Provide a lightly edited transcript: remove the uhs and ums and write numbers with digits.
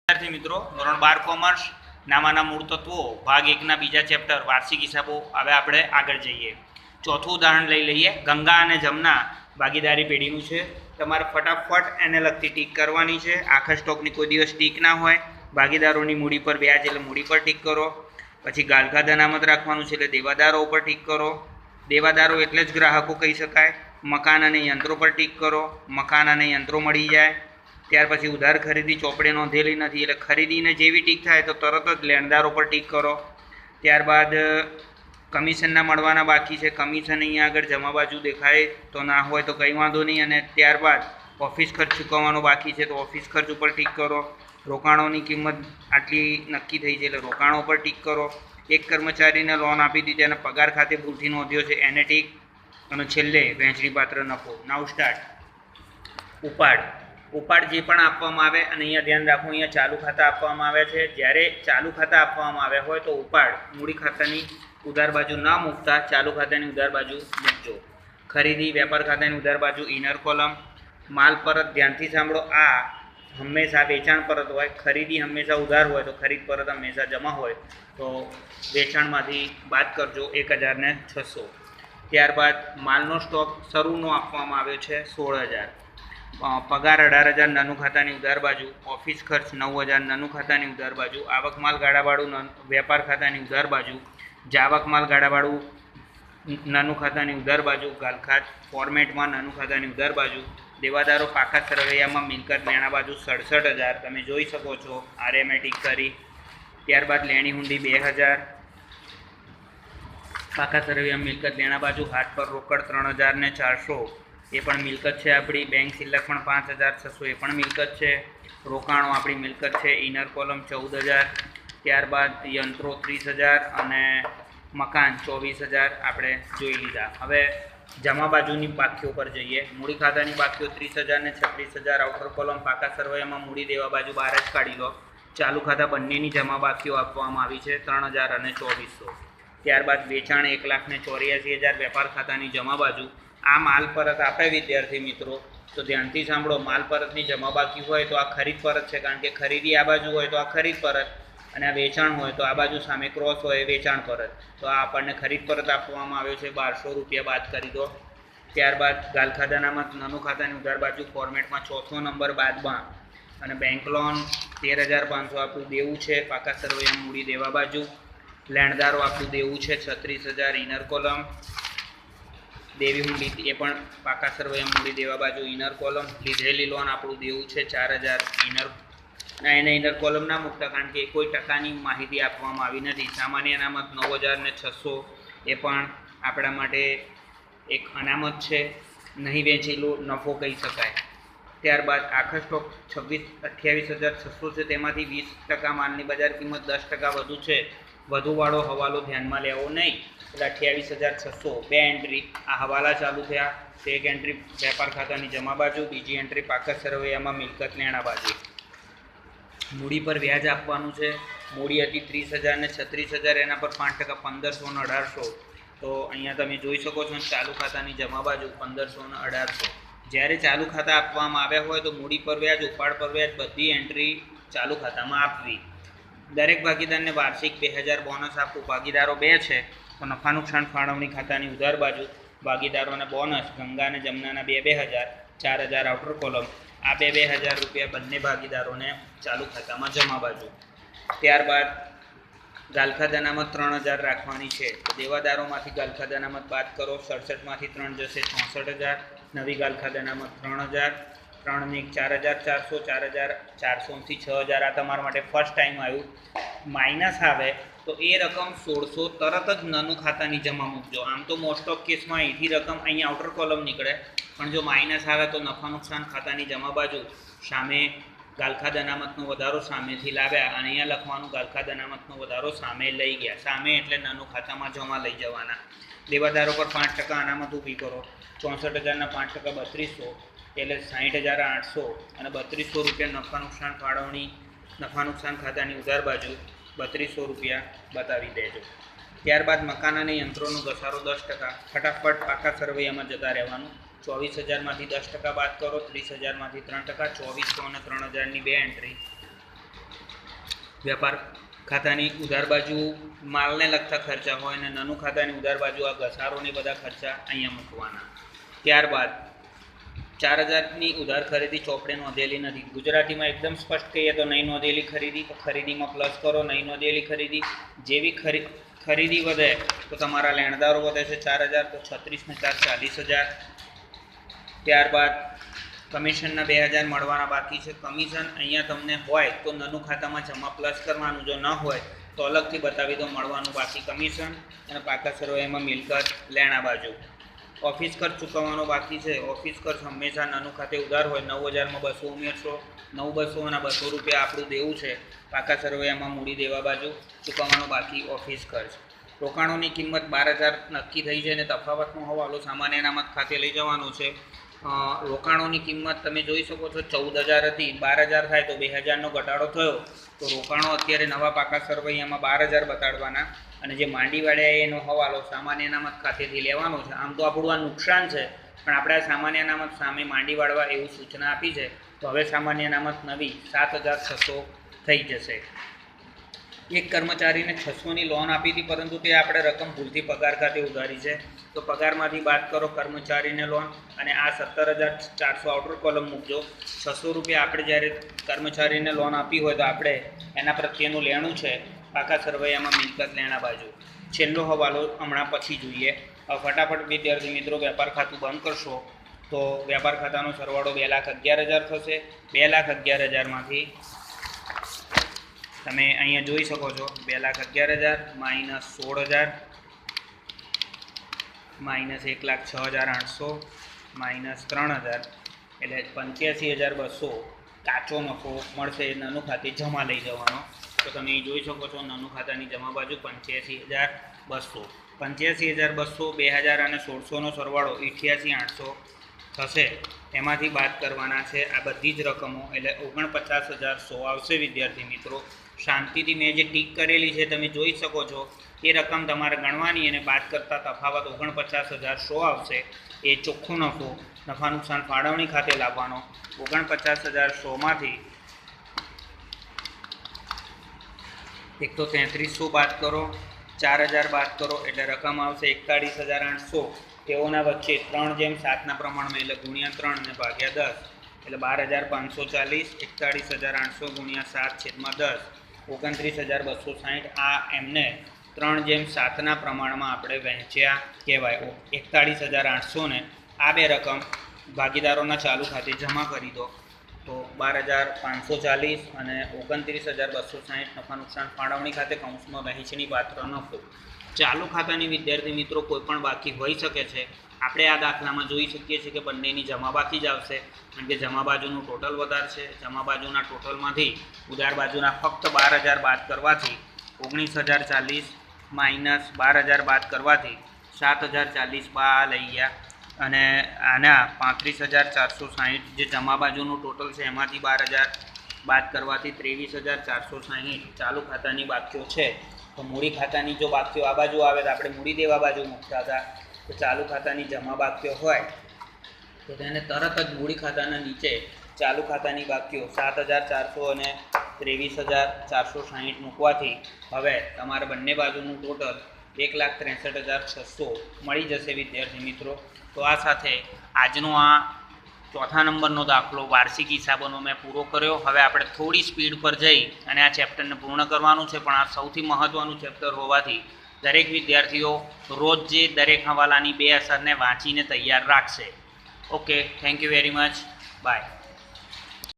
विद्यार्थी मित्रों धोरण 12 कॉमर्स नामाना मूळ तत्वों भाग 1 ना बीजा चेप्टर वार्षिक हिसाबों हवे आपणे आगळ जईए। चौथुं उदाहरण लई लईए। गंगा अने जमुना भागीदारी पेढीनुं छे। तमारे फटाफट एने लगती टीक करवानी छे। आखा स्टॉकनी कोई दिवस टीक ना होय। भागीदारोनी मूडी पर व्याज एटले मूडी पर टीक करो। पछी गालखाद अनामत राखवानुं छे एटले देवादारो पर टीक करो। देवादारो एटले ज ग्राहको कही शकाय। मकान अने यंत्रो पर टीक करो। मकान अने यंत्रो मळी जाय। त्यार पछी उधार खरीदी चोपड़े नोंधेली नहीं एटले खरीदीने जेवी टीक थाय तो तरत ज लेणदारो पर टीक करो। त्यारबाद कमीशनना मळवाना बाकी है। कमीशन अहींया आगळ जमा बाजू देखाय तो ना होय तो कंई वांधो नहीं। अने त्यारबाद ऑफिस खर्च चूकववानो बाकी है तो ऑफिस खर्च पर टीक करो। रोकाणोनी किंमत आटली नक्की थई छे एटले रोकाणो पर टीक करो। एक कर्मचारीने लोन आपी दी तेने पगार खाते भूलथी नोंध्यो छे एने टीक। अने छेल्ले वहेंचणीपात्र नफो। Now start. उपाड उपाड जे पण आपवामां आवे अने अहींया ध्यान राखो अहींया चालू खाता आपवामां आव्या छे। ज्यारे चालू खाता आपवामां आव्या होय तो उपाड मूडी खातानी उधार बाजू न मूकता चालू खातानी उधार बाजू मूकजो। खरीदी व्यापार खातानी उधार बाजू इनर कॉलम। माल परत ध्यानथी सांभळो आ हमेशा वेचाण परत होय। खरीदी हमेशा उधार होय तो खरीद परत हमेशा जमा होय तो वेचाणमांथी बाद करजो 100600। त्यारबाद मालनो स्टॉक शरूनो आपवामां आव्यो छे 16000। पगार 18,000 नानू खातानी उधार बाजू। ऑफिस खर्च 9,000 नानू खातानी उधार बाजू। आवक माल गाड़ाभाड़ू व्यापार खातानी उधार बाजू। जावक माल गाड़ाभाड़ू नानू खातानी उधार बाजू। गालखात फॉर्मेट में नानू खातानी उधार बाजू। देवादारो पाका सरवैया में मिलकत लेणा बाजू 67,000 तमे जोई शको छो आरएमएटिक करी। त्यारबाद लेणी हुंडी 2000। पाका सरवैया मिलकत लेणा बाजू हाथ पर रोकड़ 3,400 ये पण मिलकत है अपनी। बैंक सिलक पण 5,600 ये पण मिलकत है। रोकाणो अपनी मिलकत है। Inner column 14,000। त्यारबाद यंत्रो 30,000 अने मकान 24,000 आपणे जोई लीधा। हवे जमा बाजूनी बाकीओ पर जईए। मूडी खातानी बाकीओ 30,000 ने 36,000। आउटर कॉलम पाका सरवैयामां मूडी देवा बाजू 12 ज काढी लो। चालू खाता बंनेनी जमा बाकीओ आपवामां आवी छे 3,000 अने 2,400। त्यारबाद वेचाण 1,84,000 व्यापार खातानी जमा बाजू। आ माल परत आपे विद्यार्थी मित्रों तो ध्यानथी सांभळो। माल परतनी जमा बाकी होय तो आ खरीद परत है कारण के खरीदी आ बाजू होय तो आ खरीद परत अने आ वेचाण होय तो आ बाजू सामे क्रॉस होय वेचाण परत। तो आ आपणने खरीद परत आपवामां आव्यो छे 1200 रुपया बाद करी दो। त्यारबाद गालखाद अनामत नानू खातानी उधार बाजू फॉर्मेट में चौथो नंबर बादमां अने बैंक लोन 13,500 आपणुं देवुं छे। पाका सरवैया मूडी देवा बाजू। लेणदारो आपणुं देवुं छे 36,000 इनर कॉलम। देवी हुंडी ये पण पाका सरवैया मूडी देवा बाजू इनर कॉलम। लीधेली लोन आपणुं देवुं छे 4,000 इनर एने इनर कॉलम ना मूकता कारण के कोई टकानी माहिती आपवामां आवी नथी। सामान्य अनामत 9,600 ये पण आपणा माटे एक अनामत है। नहीं वेचेलो नफो कही शकाय। त्यारबाद आखा स्टॉक 28,600 है। तेमांथी 20% मालनी बजार किंमत 10% वधु है। वधुवाळो हवालो ध्यान में लेवो नहीं। 28,600 बे एंट्री आ हवाला चालू थया। एक एंट्री व्यापार खातानी जमा बाजू। बीजी एंट्री पाका सरवैयामां मिलकत लेणा बाजू। मूडी पर व्याज आपवानुं छे। मूडी हती 30,000 ने 36,000 एना पर 5% 1,500 ने 1,800 तो अहींया तमे जोई शको छो चालू खातानी जमा बाजू 1,500 ने 1,800। ज्यारे चालू खाता आपवामां आव्या होय तो मूडी पर व्याज उपाड़ पर व्याज बधी एंट्री चालू खातामां आपवी। दरेक भागीदारने वार्षिक 2,000 बोनस आपवुं। भागीदारो 2 है तो नफा नुकसान फाळवणी खातानी उधार बाजू। भागीदारोने बोनस गंगा ने जमुनाना 2,000 4,000 आउटर कॉलम। आ 2,000 रुपया बंने भागीदारोने चालू खातामां जमा बाजू। त्यारबाद गालखाद अनामत 3,000 राखवानी है तो देवादारोमांथी गालखाद अनामत बाद करो। 67 मांथी 3 जशे 64,000। नवी गालखाद अनामत 3,000। 3 ने 4,400 4,400 थी 6,000 आ तमारा माटे फर्स्ट टाइम आव्युं। माइनस आवे तो ए रकम 1,600 तरत ज नानू खातानी जमा मूकजो। आम तो मोस्ट ऑफ केस में अहींथी रकम अहीं आउटर कॉलम निकळे पण जो माइनस आवे तो नफा नुकसान खातानी जमा बाजू सामे गालखाद अनामतनो वधारो सामेथी लाव्या अने अहींया लखवानुं गालखाद अनामतनो वधारो सामे लई गया। सामे एटले नानू खातामां जमा लई जवाना। देवादारो पर 5% अनामत ऊभी करो। 64,000 ना 5% 3200 एटले 60,800 अने 3200 रुपया नफा नुकसान फाळवणी नफा नुकसान खातानी उधार बाजू 3200 रुपया बतावी देजो। त्यारबाद मकान अने यंत्रोनो घसारो 10%। फटाफट पाका सरवैयामां जता रहेवानुं। 24,000 में 10% बात करो, 30,000 में 3%, 2400 और 3,000 की बे एंट्री। વ્યાપાર ખાતાની ઉધાર બાજુ માલને લગતા ખર્ચા હોય અને નાનું ખાતાની ઉધાર બાજુ આ ઘસારોની બધા ખર્ચા અહીંયા મૂકવાના. ત્યારબાદ 4000ની ઉધાર ખરીદી ચોપડે નોંધેલી નથી. ગુજરાતીમાં એકદમ સ્પષ્ટ કહીએ તો નહીં નોંધેલી ખરીદી, તો ખરીદીમાં પ્લસ કરો નહીં નોંધેલી ખરીદી. જેવી ખરીદી વધે તો તમારા લેણદારો વધે છે 4000, તો 36 ને 4 40,000. ત્યારબાદ કમિશનના 2000 મળવાના બાકી છે. કમિશન અહીંયા તમને હોય તો નાનું ખાતામાં જમા પ્લસ કરવાનું, જો ન હોય તો અલગથી બતાવી દો મળવાનું બાકી કમિશન. અને પાકા સરવાળામાં મિલકત લેણા બાજુ. ઓફિસ ખર્ચ ચૂકવવાનો બાકી છે. ઓફિસ ખર્ચ હંમેશા નાનું ખાતે ઉધાર હોય. 9000માં 200 ઉમેરશો, 9,200 અને 200 રૂપિયા આપણું દેવું છે. પાકા સરવૈયામાં મૂડી દેવા બાજુ ચૂકવવાનો બાકી ઓફિસ ખર્ચ. રોકાણોની કિંમત 12,000 નક્કી થઈ છે અને તફાવતનો હવાલો સામાન્ય અનામત ખાતે લઈ જવાનો છે. રોકાણોની કિંમત તમે જોઈ શકો છો 14,000 હતી, 12,000 થાય તો 2,000નો ઘટાડો થયો. તો રોકાણો અત્યારે નવા પાકા સરવૈયામાં 12,000 બતાડવાના અને જે માંડીવાળા એનો હવાલો સામાન્ય અનામત ખાતેથી લેવાનો છે. આમ તો આપણું આ નુકસાન છે, પણ આપણે આ સામાન્ય અનામત સામે માંડી વાળવા એવું સૂચના આપી છે. તો હવે સામાન્ય અનામત નવી 7,600 થઈ જશે. એક કર્મચારીને 600ની લોન આપી હતી, પરંતુ તે આપણે રકમ ભૂલથી પગાર ખાતે ઉધારી છે. તો પગારમાંથી બાદ કરો કર્મચારીને લોન અને આ 17,400 આઉટર કોલમ મૂકજો. 600 રૂપિયા આપણે જ્યારે કર્મચારીને લોન આપી હોય તો આપણે એના પ્રત્યેનું લેણું છે પાકા સરવૈયામાં મિલકત લેણા બાજુ. છેલ્લો હવાલો હમણાં પછી જોઈએ. ફટાફટ વિદ્યાર્થી મિત્રો વ્યાપાર ખાતું બંધ કરશો તો વ્યાપાર ખાતાનો સરવાળો 2,11,000 થશે. 2,11,000માંથી તમે અહીંયા જોઈ શકો છો 2,11,000 માઇનસ 16,000 માઇનસ 1,06,800 માઇનસ 3,000 એટલે 85,200 કાચો નફો મળશે. નાનું ખાતે જમા લઈ જવાનો. તો તમે જોઈ શકો છો નાનું ખાતાની જમા બાજુ 85,200. 85,200 2000 અને 1600નો સરવાળો 88,800 થશે. એમાંથી બાદ કરવાના છે આ બધી જ રકમો એટલે 49,100 આવશે. વિદ્યાર્થી મિત્રો શાંતિથી મેં જે ટીક કરેલી છે તમે જોઈ શકો છો એ રકમ તમારે ગણવાની અને બાદ કરતા તફાવત 49,100 આવશે. એ ચોખ્ખો નફો નફા નુકસાન ફાળવણી ખાતે લાવવાનો. 49,100માંથી એક તો 3300 બાદ કરો, 4,000 બાદ કરો એટલે રકમ આવશે 41,800. તેઓના વચ્ચે 3:7ના પ્રમાણમાં એટલે ગુણ્યા 3 અને ભાગ્યા 10 એટલે 12,540. 41,800 ગુણ્યા 7/10 29,260. આ એમને 3:7ના પ્રમાણમાં આપણે વહેંચ્યા કહેવાય. 41,800ને આ બે રકમ ભાગીદારોના ચાલુ ખાતે જમા કરી દો તો 12,540 અને 29,260 નફા નુકસાન ફાળવણી ખાતે કૌંસમાં વહેંચણી પાત્ર નફો. ચાલુ ખાતાની વિદ્યાર્થી મિત્રો કોઈ પણ બાકી હોઈ શકે છે. આપણે આ દાખલામાં જોઈ શકીએ છીએ કે બંનેની જમા બાકી જ આવશે, કારણ કે જમા બાજુનું ટોટલ વધારે છે. જમા બાજુના ટોટલમાંથી ઉધાર બાજુના ફક્ત 12,000 બાદ કરવાથી 19,040 માઇનસ 12,000 બાદ કરવાથી 7,040 બહાર લઈ ગયા અને આના 35,460 જે જમા બાજુનું ટોટલ છે એમાંથી 12,000 બાદ કરવાથી 23,460 ચાલુ ખાતાની બાકીઓ છે. તો મૂડી ખાતાની જો બાકીઓ આ બાજુ આવે તો આપણે મૂડી દેવા બાજુ મૂકતા હતા. તો ચાલુ ખાતાની જમા બાકીઓ હોય તો તેને તરત જ મૂડી ખાતાના નીચે ચાલુ ખાતાની બાકીઓ 7,400 અને 23,460 મૂકવાથી હવે તમારે બંને બાજુનું ટોટલ 1,63,600 મળી જશે. વિદ્યાર્થી મિત્રો તો આ સાથે આજનો આ ચોથા નંબરનો દાખલો વાર્ષિક હિસાબોનો મેં પૂરો કર્યો. હવે આપણે થોડી સ્પીડ પર જઈ અને આ ચેપ્ટરને પૂર્ણ કરવાનું છે, પણ આ સૌથી મહત્ત્વનું ચેપ્ટર હોવાથી દરેક વિદ્યાર્થીઓ રોજ જે દરેક હવાલાની 2 અસરને વાંચીને તૈયાર રાખશે. Okay, thank you very much, by.